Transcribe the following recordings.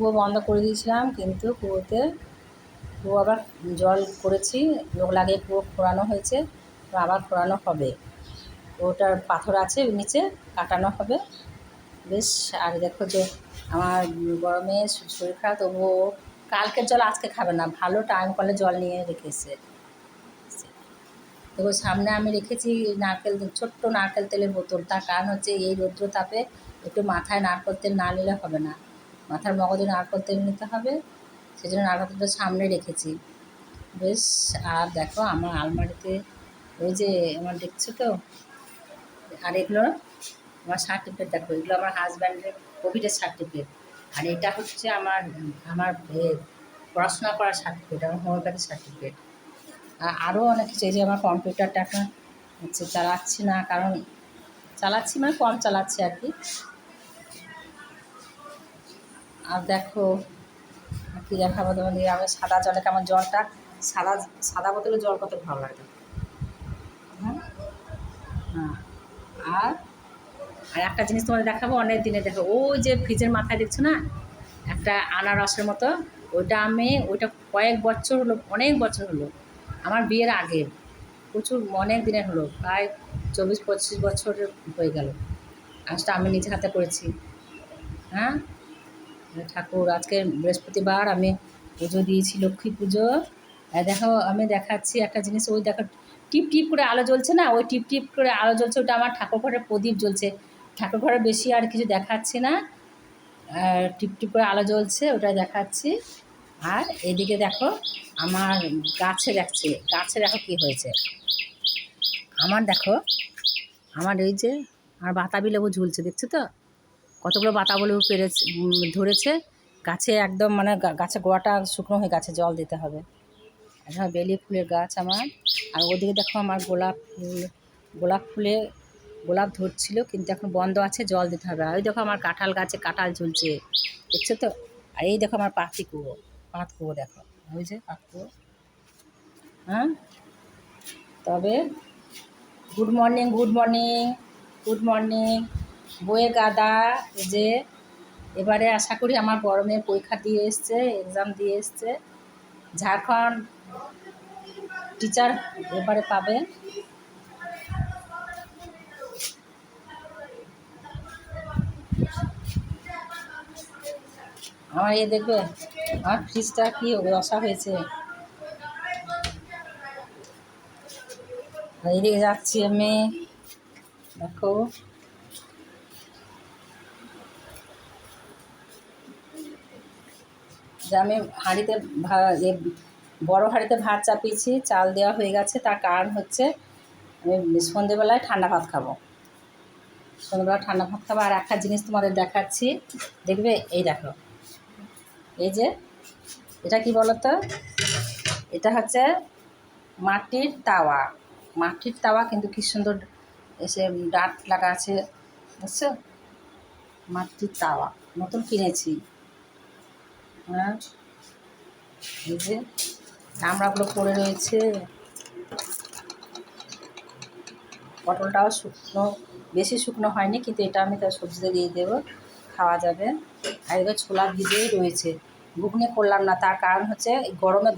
কুয়ো বন্ধ করে দিয়েছিলাম, কিন্তু কুয়ো আবার জল করেছি, লোক লাগিয়ে কুয়ো খোঁড়ানো হয়েছে, আবার খোঁড়ানো হবে। কুয়োটার পাথর আছে নিচে, কাটানো হবে বেশ। আর দেখো যে আমার বড় মেয়ে শরীর খারাপ, তবুও কালকের জল আজকে খাবে না, ভালো টাইম কলে জল নিয়ে রেখেছে। তো সামনে আমি রেখেছি ছোট্ট নারকেল তেলের বোতল। তার কারণ হচ্ছে এই রৌদ্র তাপে একটু মাথায় নারকেল তেল না নিলে হবে না, মাথার মগজে নারকেল তেল নিতে হবে, সেই জন্য নারকেল তেলটা সামনে রেখেছি বেশ। আর দেখো আমার আলমারিতে ওই যে আমার দেখছো তো, আর এগুলো আমার সার্টিফিকেট, দেখো এগুলো আমার হাজব্যান্ডের কোভিডের সার্টিফিকেট। আর এটা হচ্ছে আমার আমার পড়াশোনা করার সার্টিফিকেট, আমার হোমিওপ্যাথি সার্টিফিকেট। আরও অনেক কিছু। এই যে আমার কম্পিউটারটা এখন হচ্ছে চালাচ্ছি না, কারণ চালাচ্ছি মানে কম চালাচ্ছি আর কি। আর দেখো কী দেখাবো তোমাদের, আমি সাদা জলে, আমার জলটা সাদা সাদা বোতলে জল কত ভালো লাগে। হ্যাঁ হ্যাঁ। আর আর একটা জিনিস তোমাদের দেখাবো, অনেক দিনে দেখো, ওই যে ফ্রিজের মাথায় দেখছো না একটা আনারসের মতো, ওইটা কয়েক বছর হলো, অনেক বছর হলো, আমার বিয়ের আগে, প্রচুর অনেক দিনের হলো, প্রায় 24-25 বছরের হয়ে গেল। আজটা আমি নিজে হাতে করেছি। হ্যাঁ, ঠাকুর আজকে বৃহস্পতিবার, আমি পুজো দিয়েছি, লক্ষ্মী পুজো। দেখো আমি দেখাচ্ছি একটা জিনিস, ওই দেখো টিপ টিপ করে আলো জ্বলছে না, ওই টিপ টিপ করে আলো জ্বলছে, ওটা আমার ঠাকুর ঘরের প্রদীপ জ্বলছে। ঠাকুর ঘরে বেশি আর কিছু দেখাচ্ছি না, টিপ টিপ করে আলো জ্বলছে, ওটা দেখাচ্ছি। আর এদিকে দেখো আমার গাছে দেখো কী হয়েছে। দেখো আমার এই যে আমার বাতাবি লেবু ঝুলছে, দেখছো তো কতগুলো বাতাবি লেবু ধরেছে গাছে, একদম মানে গাছে গোড়াটা শুকনো হয়ে গেছে, জল দিতে হবে। এখন বেলি ফুলের গাছ আমার। আর ওদিকে দেখো আমার গোলাপ ধরছিল, কিন্তু এখন বন্ধ আছে, জল দিতে হবে। আর ওই দেখো আমার কাঁঠাল গাছে কাঁঠাল ঝুলছে, দেখছো তো। আর এই দেখো আমার পাত কুয়ো দেখো, ওই যে পাত কুয়ো। হ্যাঁ, তবে গুড মর্নিং বইয়ে গাদা। এই যে এবারে আশা করি আমার বড় মেয়ে পরীক্ষা দিয়ে এসছে, এক্সাম দিয়ে এসছে, ঝাড়খণ্ড টিচার এবারে পাবে। আমার দেখবে আমার ফ্রিজটা কি দশা হয়েছে। এদিকে যাচ্ছি আমি, দেখো যে আমি বড় হাঁড়িতে ভাত চাপিয়েছি, চাল দেওয়া হয়ে গেছে। তার কারণ হচ্ছে আমি সন্ধেবেলায় ঠান্ডা ভাত খাবো। আর একটা জিনিস তোমাদের দেখাচ্ছি, দেখবে এই দেখো, এই যে এটা কি বলো তো, এটা হচ্ছে মাটির তাওয়া, কিন্তু কি সুন্দর এসে ডাট লাগা আছে, বুঝছো, মাটির তাওয়া নতুন কিনেছি। হ্যাঁ, এই যে চামড়াগুলো পড়ে রয়েছে। পটলটাও বেশি শুকনো হয়নি, কিন্তু এটা আমি তার সবজিতে দিয়ে দেবো, খাওয়া যাবে। আর এবার ছোলা ভিজেই রয়েছে, ঘুগনি করলাম না, তার কারণ হচ্ছে গরমে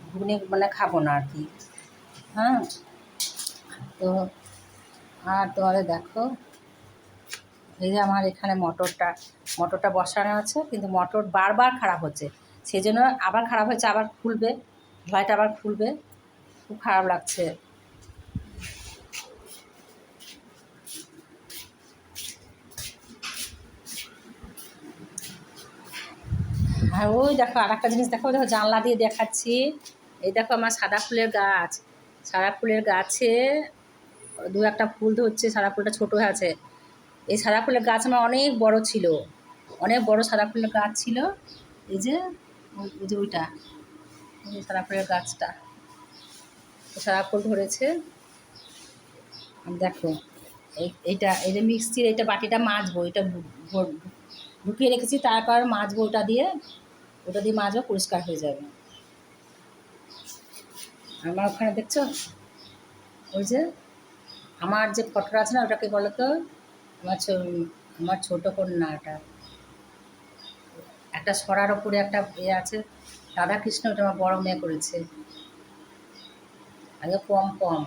ঘুগনি মানে খাবো না আর কি। হ্যাঁ, তো আর তোমাদের দেখো এই যে আমার এখানে মটরটা বসানো আছে, কিন্তু মটর বারবার খারাপ হচ্ছে, সেই জন্য আবার খারাপ হচ্ছে, আবার খুলবে, লাইট আবার খুলবে, খুব খারাপ লাগছে। আর ওই দেখো আর একটা জিনিস দেখো, জানলা দিয়ে দেখাচ্ছি, এই দেখো আমার সাদা ফুলের গাছে দু একটা ফুল ধরছে, সাদা ফুলটা ছোটো হয়ে আছে। এই সাদা ফুলের গাছ আমার অনেক বড় ছিল, অনেক বড় সাদা ফুলের গাছ ছিল। এই যে ওইটা, এই সাদা ফুলের গাছটা, সাদা ফুল ধরেছে। দেখো এই যে মিক্সির এইটা বাটিটা মাজবো, এটা ঢুকিয়ে রেখেছি, তারপর মাজবো, ওটা দিয়ে মাজবো, পরিষ্কার হয়ে যাবে। আমার ওখানে দেখছো ওই যে আমার যে ফটোটা আছে না, ওটাকে বলো তো, আমার ছোটো কন্যা, এটা একটা সরার ওপরে একটা আছে রাধাকৃষ্ণ, ওটা আমার বড় মেয়ে করেছে। আগে পম পম